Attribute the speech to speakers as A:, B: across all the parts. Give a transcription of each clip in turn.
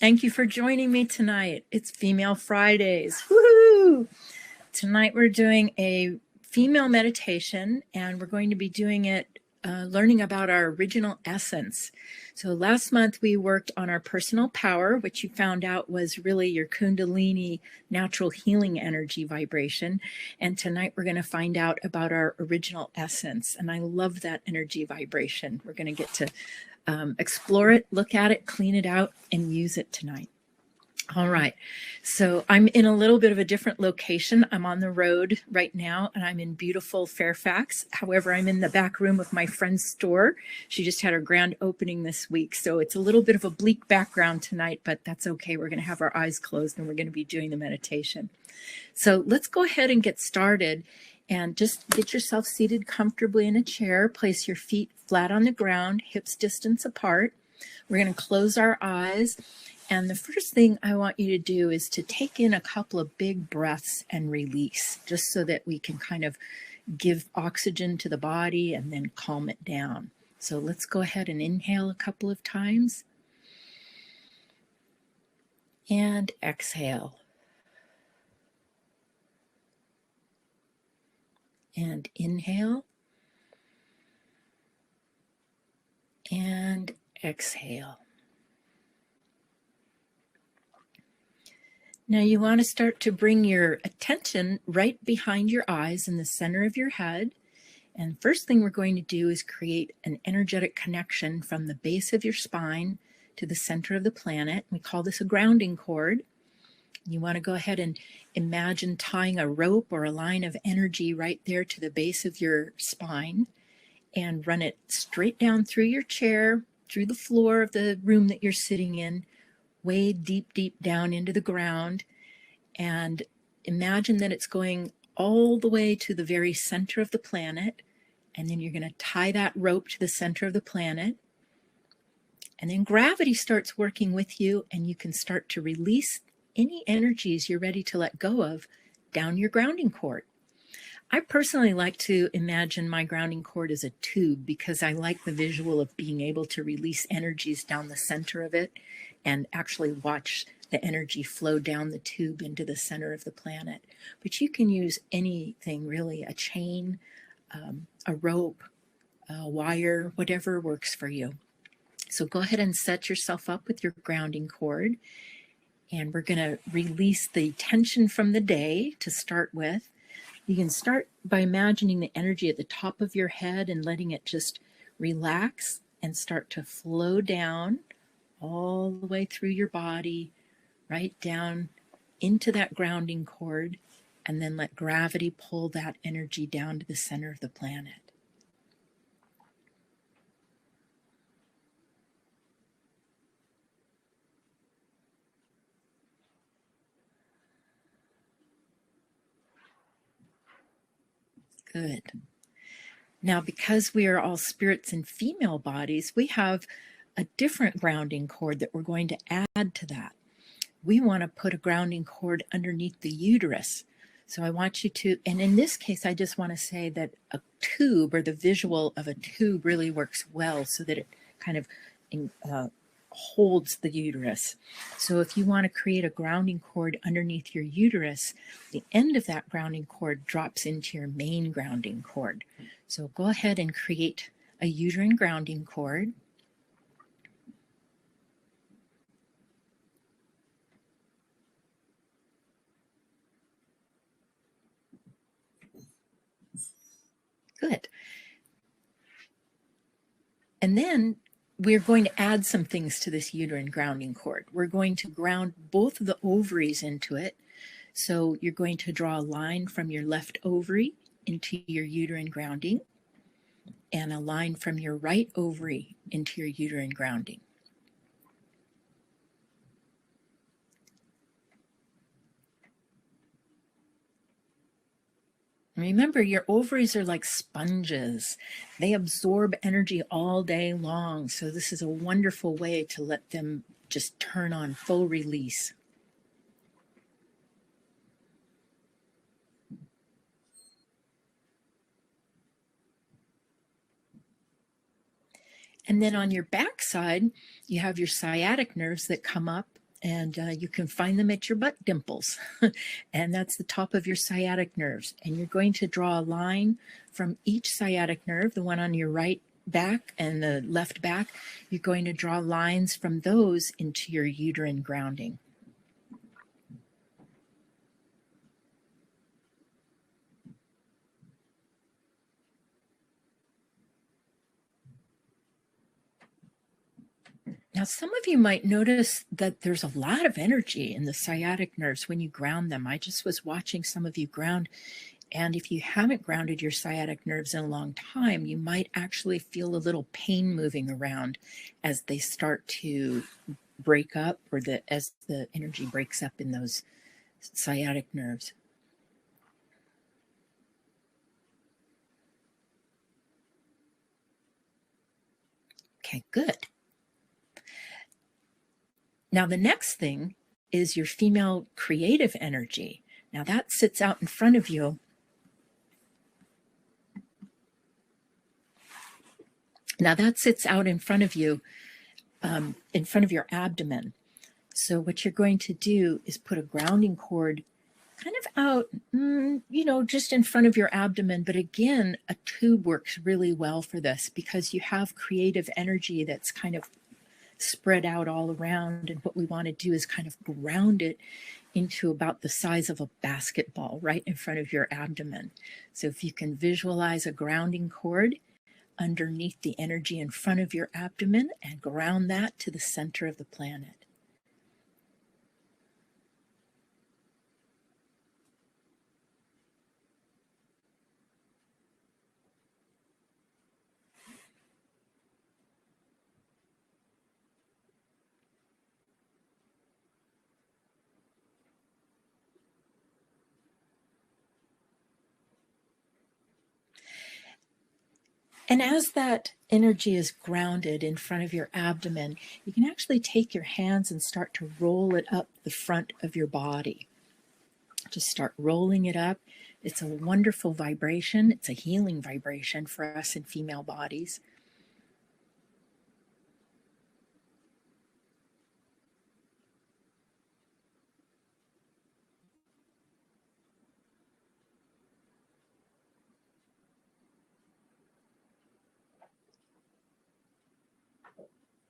A: Thank you for joining me tonight. It's Female Fridays. Woohoo! Tonight we're doing a female meditation, and we're going to be doing it learning about our original essence. So last month we worked on our personal power, which you found out was really your Kundalini natural healing energy vibration. And tonight we're going to find out about our original essence. And I love that energy vibration. We're going to get to explore it, look at it, clean it out, and use it tonight. All right, so I'm in a little bit of a different location. I'm on the road right now, and I'm in beautiful Fairfax. However, I'm in the back room of my friend's store. She just had her grand opening this week, so it's a little bit of a bleak background tonight, but that's okay. We're going to have our eyes closed, and we're going to be doing the meditation. So let's go ahead and get started. And just get yourself seated comfortably in a chair. Place your feet flat on the ground, hips distance apart. We're going to close our eyes. And the first thing I want you to do is to take in a couple of big breaths and release, just so that we can kind of give oxygen to the body and then calm it down. So let's go ahead and inhale a couple of times. And exhale. And inhale. And exhale. Now you want to start to bring your attention right behind your eyes in the center of your head. And first thing we're going to do is create an energetic connection from the base of your spine to the center of the planet. We call this a grounding cord. You want to go ahead and imagine tying a rope or a line of energy right there to the base of your spine and run it straight down through your chair, through the floor of the room that you're sitting in, way deep, deep down into the ground. And imagine that it's going all the way to the very center of the planet. And then you're going to tie that rope to the center of the planet. And then gravity starts working with you, and you can start to release any energies you're ready to let go of down your grounding cord. I personally like to imagine my grounding cord as a tube because I like the visual of being able to release energies down the center of it and actually watch the energy flow down the tube into the center of the planet. But you can use anything really, a chain, a rope, a wire, whatever works for you. So go ahead and set yourself up with your grounding cord. And we're going to release the tension from the day to start with. You can start by imagining the energy at the top of your head and letting it just relax and start to flow down all the way through your body, right down into that grounding cord, and then let gravity pull that energy down to the center of the planet. Good. Now, because we are all spirits in female bodies, we have a different grounding cord that we're going to add to that. We want to put a grounding cord underneath the uterus. So I want you to, and in this case, I just want to say that a tube, or the visual of a tube, really works well so that it kind of holds the uterus. So if you want to create a grounding cord underneath your uterus, the end of that grounding cord drops into your main grounding cord. So go ahead and create a uterine grounding cord. Good. And then we're going to add some things to this uterine grounding cord. We're going to ground both of the ovaries into it. So you're going to draw a line from your left ovary into your uterine grounding, and a line from your right ovary into your uterine grounding. Remember, your ovaries are like sponges. They absorb energy all day long. So this is a wonderful way to let them just turn on full release. And then on your backside, you have your sciatic nerves that come up And you can find them at your butt dimples. And that's the top of your sciatic nerves. And you're going to draw a line from each sciatic nerve, the one on your right back and the left back. You're going to draw lines from those into your uterine grounding. Now, some of you might notice that there's a lot of energy in the sciatic nerves when you ground them. I just was watching some of you ground, and if you haven't grounded your sciatic nerves in a long time, you might actually feel a little pain moving around as they start to break up, or as the energy breaks up in those sciatic nerves. Okay, good. Now, the next thing is your female creative energy. Now, that sits out in front of you. In front of your abdomen. So what you're going to do is put a grounding cord kind of out, just in front of your abdomen. But again, a tube works really well for this because you have creative energy that's kind of spread out all around. And what we want to do is kind of ground it into about the size of a basketball right in front of your abdomen. So if you can visualize a grounding cord underneath the energy in front of your abdomen and ground that to the center of the planet. And as that energy is grounded in front of your abdomen, you can actually take your hands and start to roll it up the front of your body. Just start rolling it up. It's a wonderful vibration. It's a healing vibration for us in female bodies.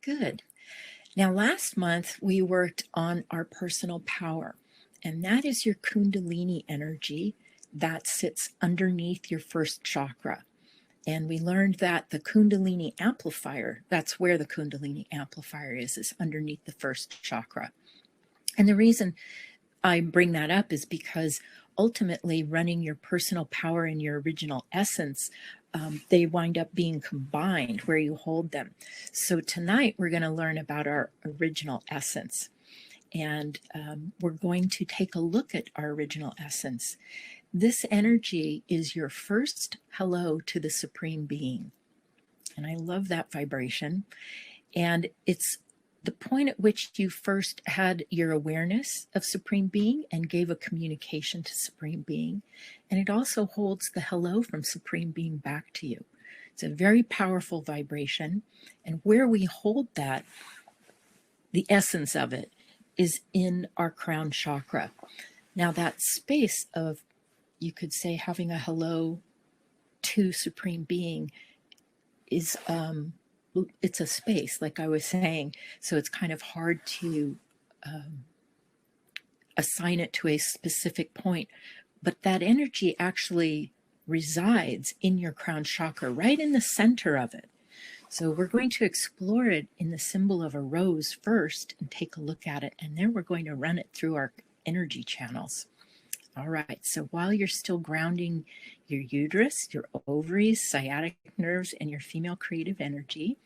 A: Good. Now, last month, we worked on our personal power, and that is your Kundalini energy that sits underneath your first chakra. And we learned that the Kundalini amplifier, that's where the Kundalini amplifier is underneath the first chakra. And the reason I bring that up is because ultimately running your personal power and your original essence, they wind up being combined where you hold them. So tonight we're going to learn about our original essence. And we're going to take a look at our original essence. This energy is your first hello to the Supreme Being. And I love that vibration. And it's the point at which you first had your awareness of Supreme Being and gave a communication to Supreme Being. And it also holds the hello from Supreme Being back to you. It's a very powerful vibration. And where we hold that, the essence of it, is in our crown chakra. Now, that space of, you could say, having a hello to Supreme Being is it's a space, like I was saying, so it's kind of hard to assign it to a specific point, but that energy actually resides in your crown chakra, right in the center of it. So we're going to explore it in the symbol of a rose first and take a look at it, and then we're going to run it through our energy channels. All right, so while you're still grounding your uterus, your ovaries, sciatic nerves, and your female creative energy,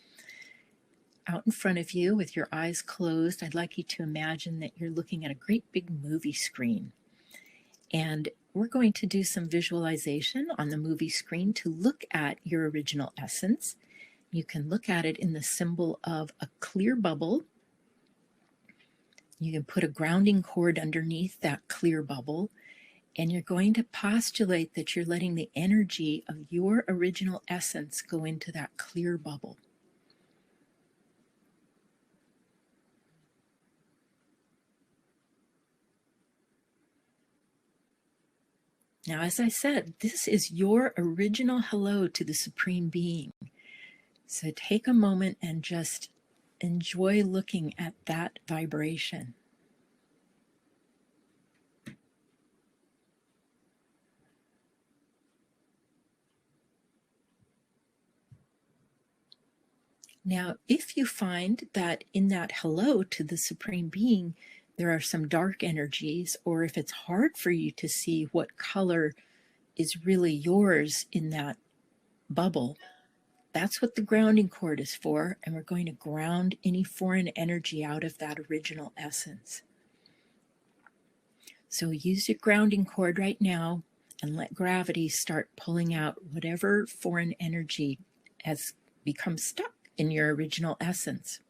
A: out in front of you with your eyes closed, I'd like you to imagine that you're looking at a great big movie screen. And we're going to do some visualization on the movie screen to look at your original essence. You can look at it in the symbol of a clear bubble. You can put a grounding cord underneath that clear bubble. And you're going to postulate that you're letting the energy of your original essence go into that clear bubble. Now, as I said, this is your original hello to the Supreme Being. So take a moment and just enjoy looking at that vibration. Now, if you find that in that hello to the Supreme Being, there are some dark energies, or if it's hard for you to see what color is really yours in that bubble, that's what the grounding cord is for. And we're going to ground any foreign energy out of that original essence. So use your grounding cord right now and let gravity start pulling out whatever foreign energy has become stuck in your original essence.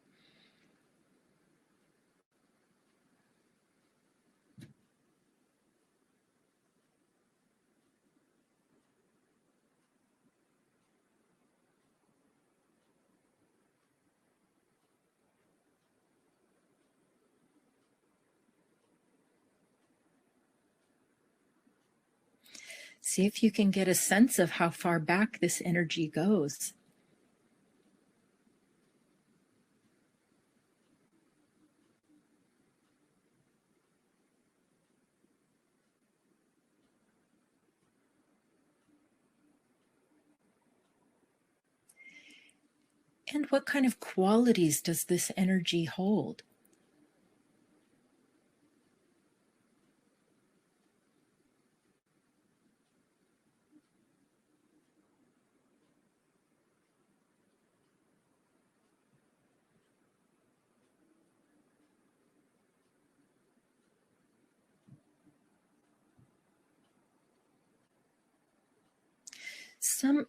A: See if you can get a sense of how far back this energy goes. And what kind of qualities does this energy hold?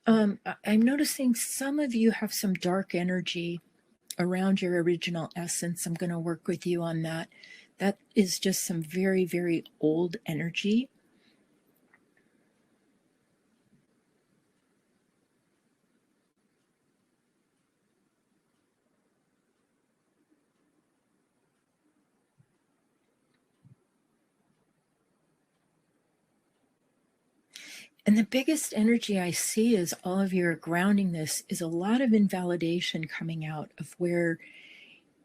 A: I'm noticing some of you have some dark energy around your original essence. I'm going to work with you on that. That is just some very, very old energy. And the biggest energy I see is all of you are grounding this is a lot of invalidation coming out of where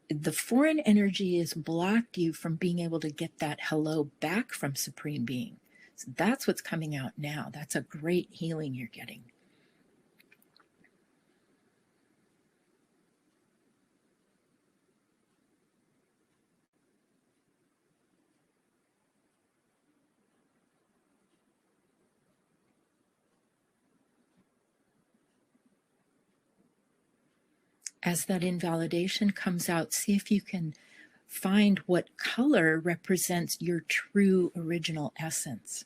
A: the foreign energy has blocked you from being able to get that hello back from Supreme Being. So that's what's coming out now. That's a great healing you're getting. As that invalidation comes out, see if you can find what color represents your true original essence.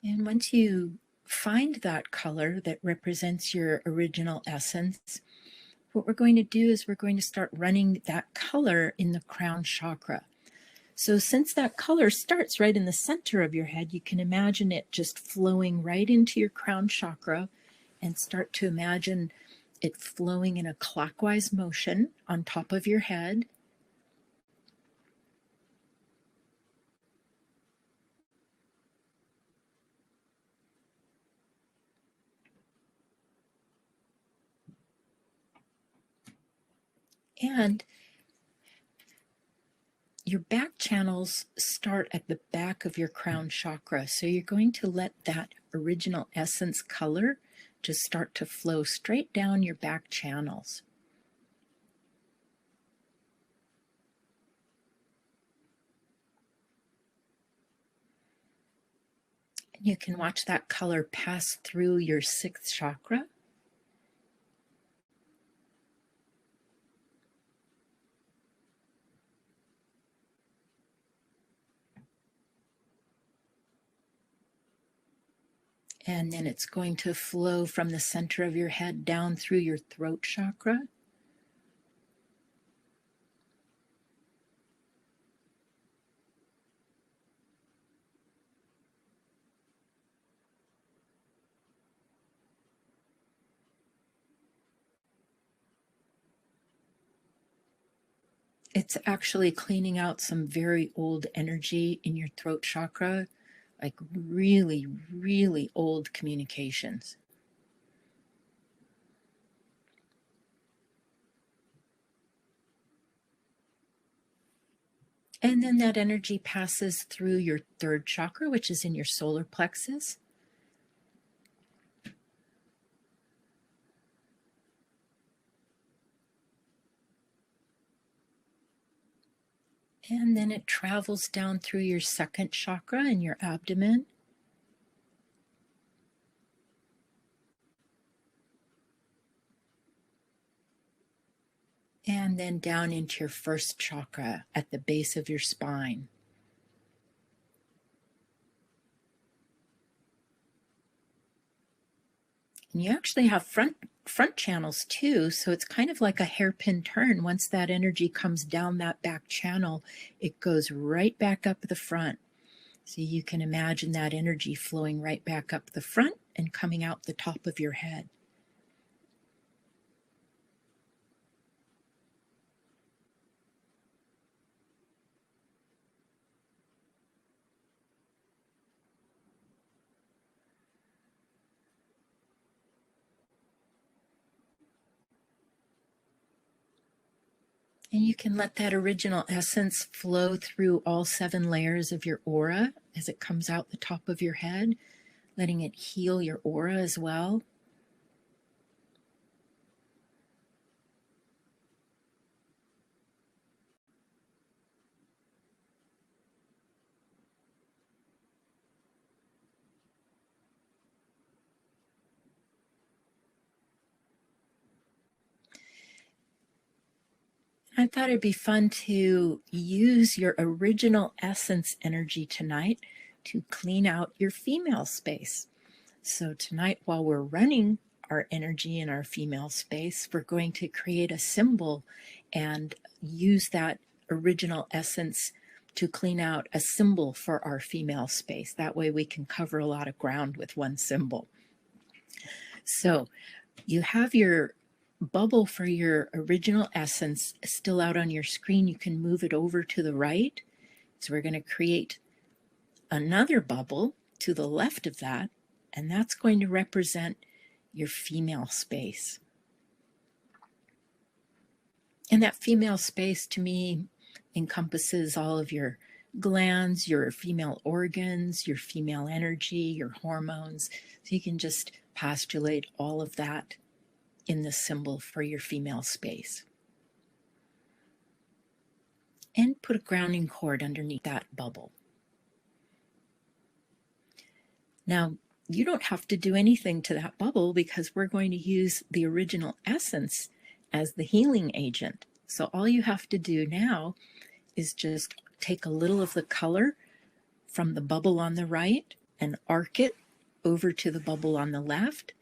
A: And once you find that color that represents your original essence, what we're going to do is we're going to start running that color in the crown chakra. So since that color starts right in the center of your head, you can imagine it just flowing right into your crown chakra and start to imagine it flowing in a clockwise motion on top of your head. And your back channels start at the back of your crown chakra. So you're going to let that original essence color just start to flow straight down your back channels. And you can watch that color pass through your sixth chakra. And then it's going to flow from the center of your head down through your throat chakra. It's actually cleaning out some very old energy in your throat chakra, like really, really old communications. And then that energy passes through your third chakra, which is in your solar plexus. And then it travels down through your second chakra in your abdomen. And then down into your first chakra at the base of your spine. And you actually have front channels too, so it's kind of like a hairpin turn. Once that energy comes down that back channel, it goes right back up the front. So you can imagine that energy flowing right back up the front and coming out the top of your head. And you can let that original essence flow through all 7 layers of your aura as it comes out the top of your head, letting it heal your aura as well. I thought it'd be fun to use your original essence energy tonight to clean out your female space. So tonight, while we're running our energy in our female space, we're going to create a symbol and use that original essence to clean out a symbol for our female space. That way we can cover a lot of ground with one symbol. So you have your bubble for your original essence still out on your screen. You can move it over to the right. So we're going to create another bubble to the left of that, and that's going to represent your female space. And that female space to me encompasses all of your glands, your female organs, your female energy, your hormones. So you can just postulate all of that in the symbol for your female space. And put a grounding cord underneath that bubble. Now, you don't have to do anything to that bubble because we're going to use the original essence as the healing agent. So all you have to do now is just take a little of the color from the bubble on the right and arc it over to the bubble on the left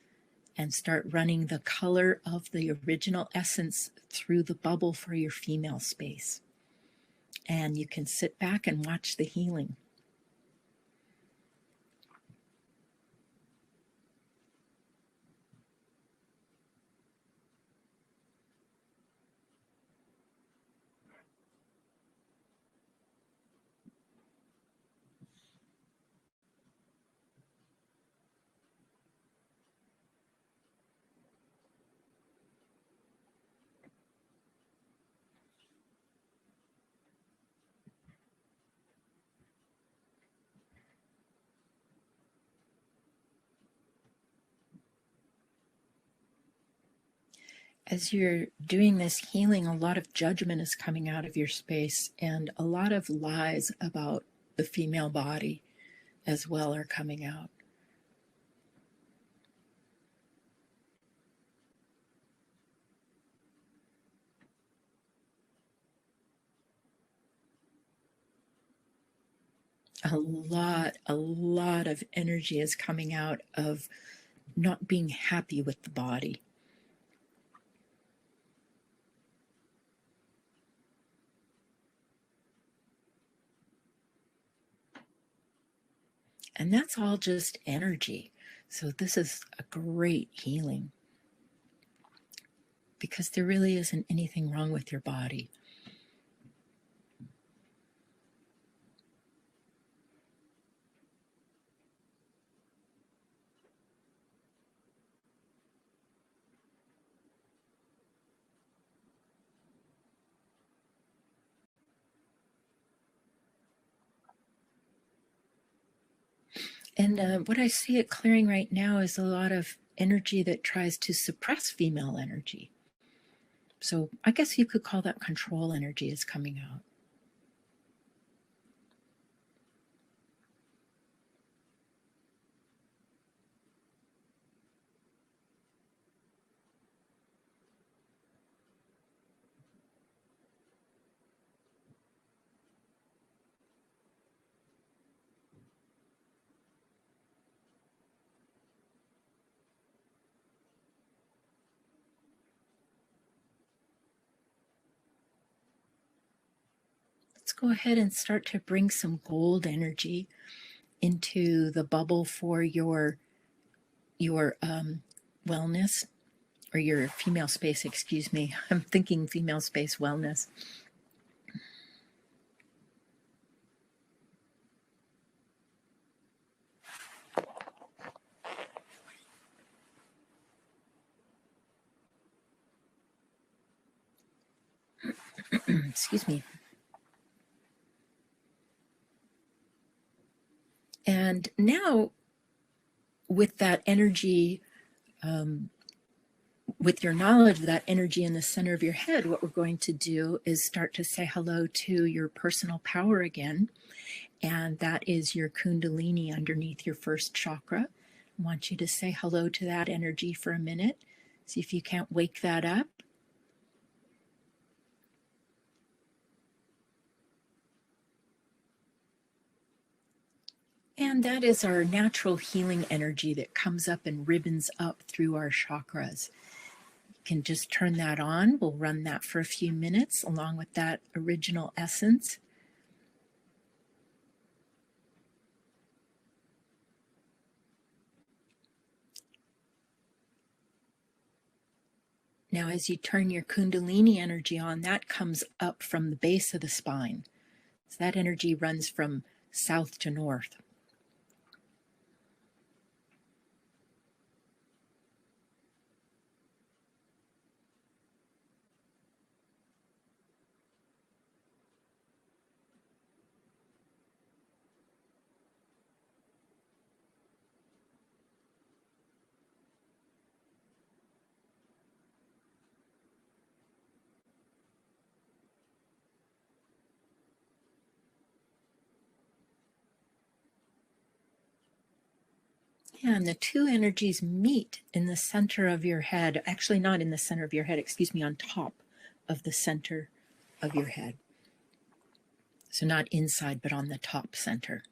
A: and start running the color of the original essence through the bubble for your female space. And you can sit back and watch the healing. As you're doing this healing, a lot of judgment is coming out of your space, and a lot of lies about the female body as well are coming out. A lot of energy is coming out of not being happy with the body. And that's all just energy. So this is a great healing because there really isn't anything wrong with your body. And what I see it clearing right now is a lot of energy that tries to suppress female energy. So I guess you could call that control energy is coming out. Let's go ahead and start to bring some gold energy into the bubble for your wellness, or your female space, excuse me. I'm thinking female space wellness. Excuse me. And now, with that energy, with your knowledge of that energy in the center of your head, what we're going to do is start to say hello to your personal power again. And that is your Kundalini underneath your first chakra. I want you to say hello to that energy for a minute. See if you can't wake that up. And that is our natural healing energy that comes up and ribbons up through our chakras. You can just turn that on. We'll run that for a few minutes along with that original essence. Now, as you turn your Kundalini energy on, that comes up from the base of the spine. So that energy runs from south to north. Yeah, and the two energies meet in the center of your head. Actually, not in the center of your head, excuse me, on top of the center of your head. So not inside, but on the top center.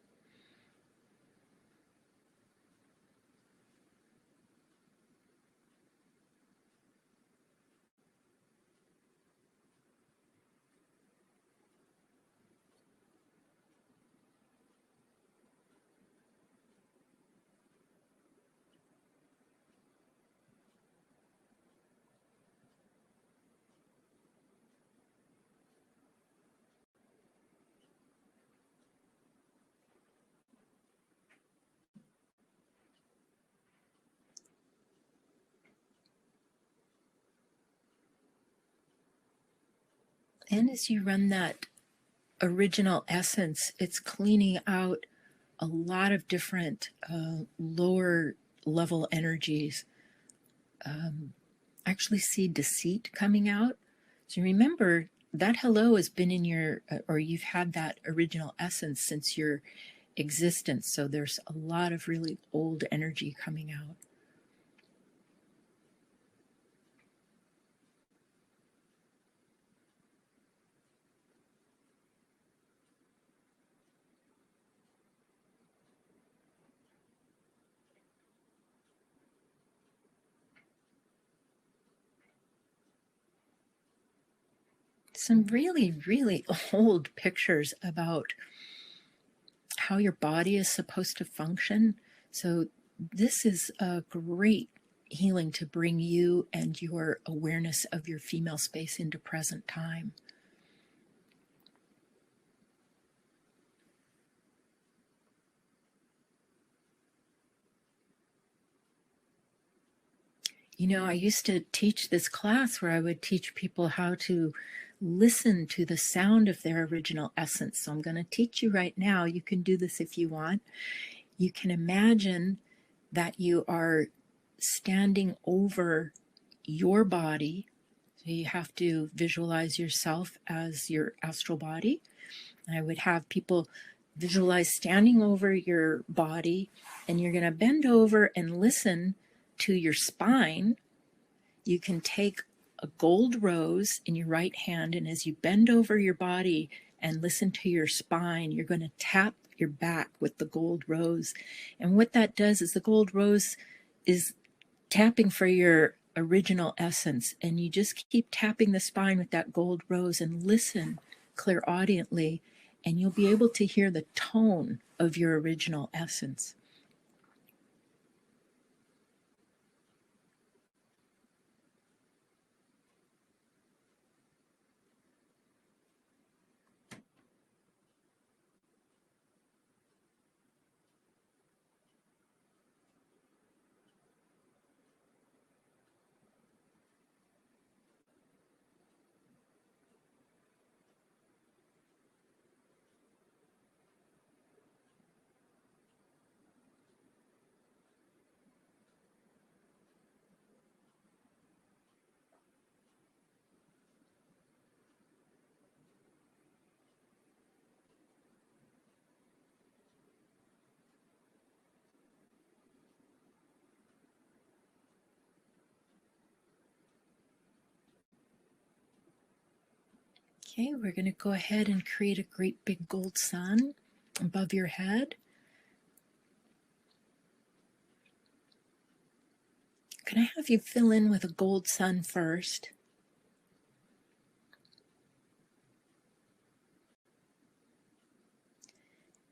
A: And as you run that original essence, it's cleaning out a lot of different lower level energies. Actually see deceit coming out. So remember that hello has been in your, or you've had that original essence since your existence. So there's a lot of really old energy coming out. some really, really old pictures about how your body is supposed to function. So this is a great healing to bring you and your awareness of your female space into present time. You know, I used to teach this class where I would teach people how to listen to the sound of their original essence. So I'm going to teach you right now. You can do this if you want. You can imagine that you are standing over your body. So you have to visualize yourself as your astral body. I would have people visualize standing over your body, and you're going to bend over and listen to your spine. You can take a gold rose in your right hand, and as you bend over your body and listen to your spine, you're going to tap your back with the gold rose. And what that does is the gold rose is tapping for your original essence, and you just keep tapping the spine with that gold rose and listen clairaudiently, and you'll be able to hear the tone of your original essence. Okay, we're going to go ahead and create a great big gold sun above your head. Can I have you fill in with a gold sun first?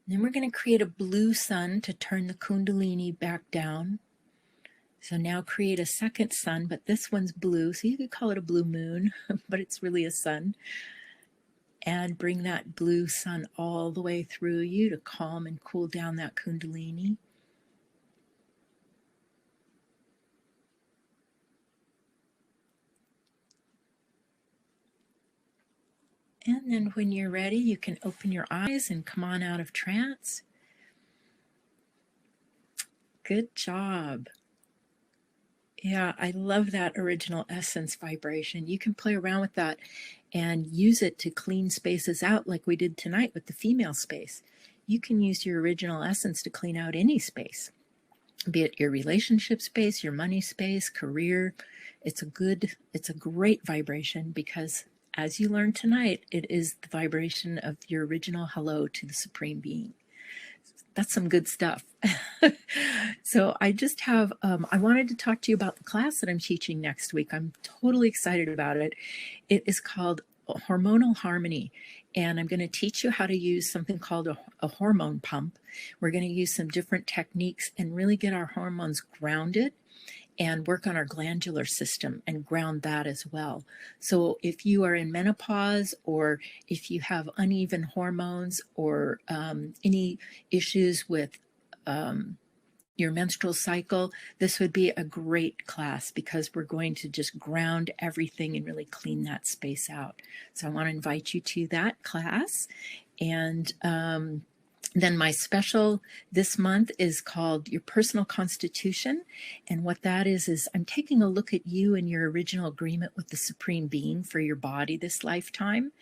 A: Then we're going to create a blue sun to turn the Kundalini back down. So now create a second sun, but this one's blue, so you could call it a blue moon, but it's really a sun. And bring that blue sun all the way through you to calm and cool down that Kundalini. And then when you're ready, you can open your eyes and come on out of trance. Good job. Yeah, I love that original essence vibration. You can play around with that and use it to clean spaces out like we did tonight with the female space. You can use your original essence to clean out any space, be it your relationship space, your money space, career. It's a great vibration because, as you learned tonight, it is the vibration of your original hello to the Supreme Being. That's some good stuff. So I just have, I wanted to talk to you about the class that I'm teaching next week. I'm totally excited about it. It is called Hormonal Harmony, and I'm going to teach you how to use something called a hormone pump. We're going to use some different techniques and really get our hormones grounded and work on our glandular system and ground that as well. So if you are in menopause, or if you have uneven hormones, or any issues with your menstrual cycle, this would be a great class because we're going to just ground everything and really clean that space out. So I want to invite you to that class. And then my special this month is called Your Personal Constitution. And what that is I'm taking a look at you and your original agreement with the Supreme Being for your body this lifetime,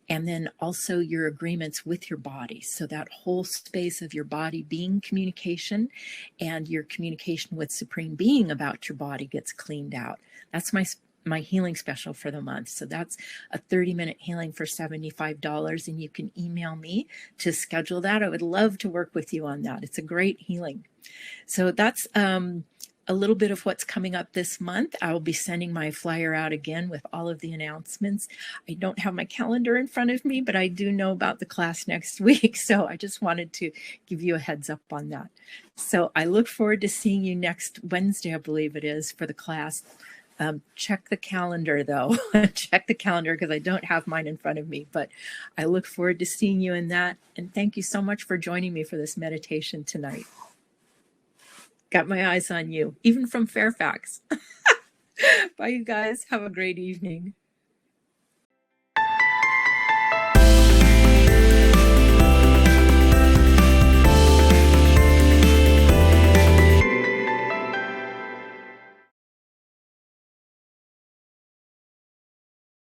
A: and then also your agreements with your body. So that whole space of your body being communication, and your communication with Supreme Being about your body gets cleaned out. That's my healing special for the month. So that's a 30-minute healing for $75, and you can email me to schedule that. I would love to work with you on that. It's a great healing. So that's a little bit of what's coming up this month. I will be sending my flyer out again with all of the announcements. I don't have my calendar in front of me, but I do know about the class next week. So I just wanted to give you a heads up on that. So I look forward to seeing you next Wednesday, I believe it is, for the class. Check the calendar though. Check the calendar because I don't have mine in front of me, but I look forward to seeing you in that. And thank you so much for joining me for this meditation tonight. Got my eyes on you, even from Fairfax. Bye, you guys. Have a great evening.